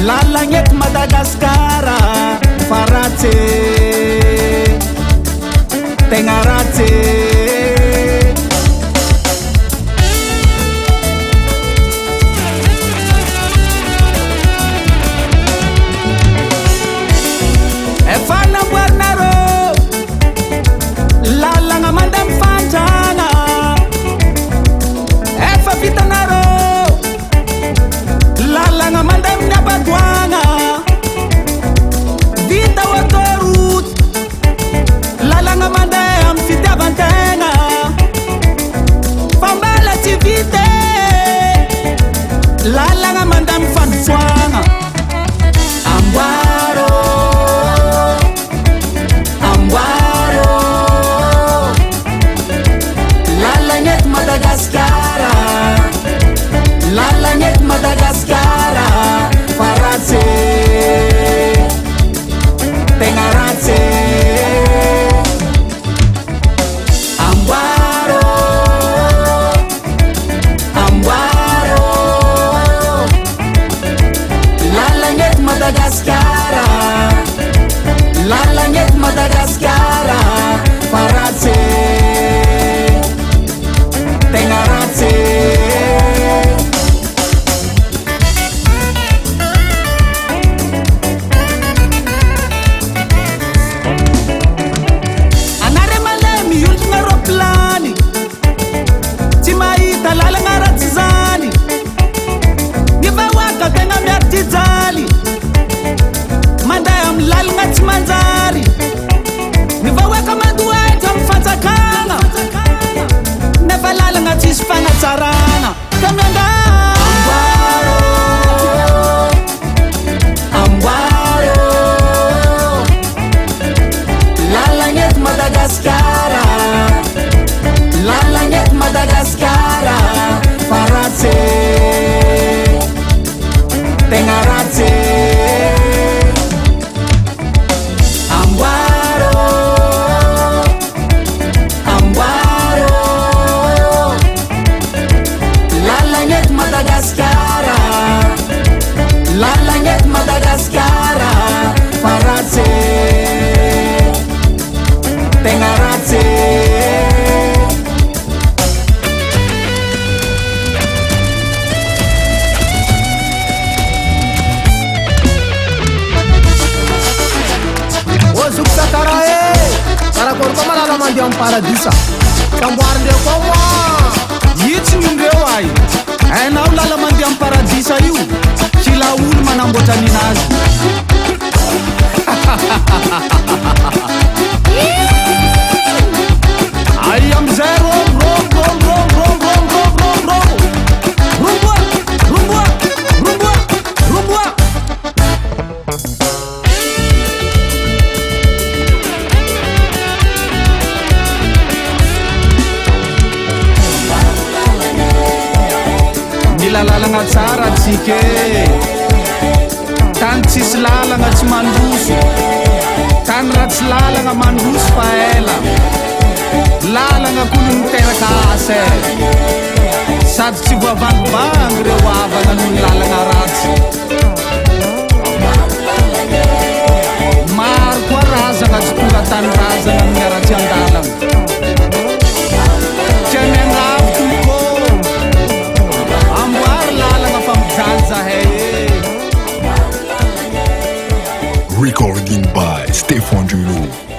Lalagnet Madagascara, Farate, Tengarate. Efana Guarnaro, Lalanga Mandam Fantana, Efa Vitanaro, Lalanga Mandam Nabatuana, Vita Watorut, Lalanga Mandam Fitavantana, Fambala Tivite, Lalanga Mandam Fansuana, Amwaro, Amwaro, Lalagnet Madagascara, Lalagnet Madagascara, Farate, Tengarate, Amwaro, Amwaro, Lalagnet Madagascara, Lalagnet Madagascara, Farate, Tengarate. Manzari nivaweka madueta mfatakana nevalala ngatisifana tsarana kamyanga Amwaro, Amwaro, Lalagnet Madagascara, Lalagnet Madagascara, Farate, Tengarate. Lalagnet Madagascara, Farate, Tengarate. Ozuk Sakarae, para korkoma lala mandiam paradisa. Kambuarnde komo. Yitsi mindreo ay. Ainao lala mandiam paradisa io. Sila olo manamboatra ninazy. Ay amizay romboa. Mila lalagna tsara tsika tany tsisy lalagna tsy mandroso, tany ratsy lalagna mandroso fa ela, lalagna kono miteraka asa sady tsy voavangivangy reo avana noho ny lalagna ratsy. Maro koa razagna tsy tonga tany razagna amin'ny aratsy an-dalagna. Tiamiagnavy tomoko amboary lalagna fa mijaly zahay. Recording by Stefan Juno.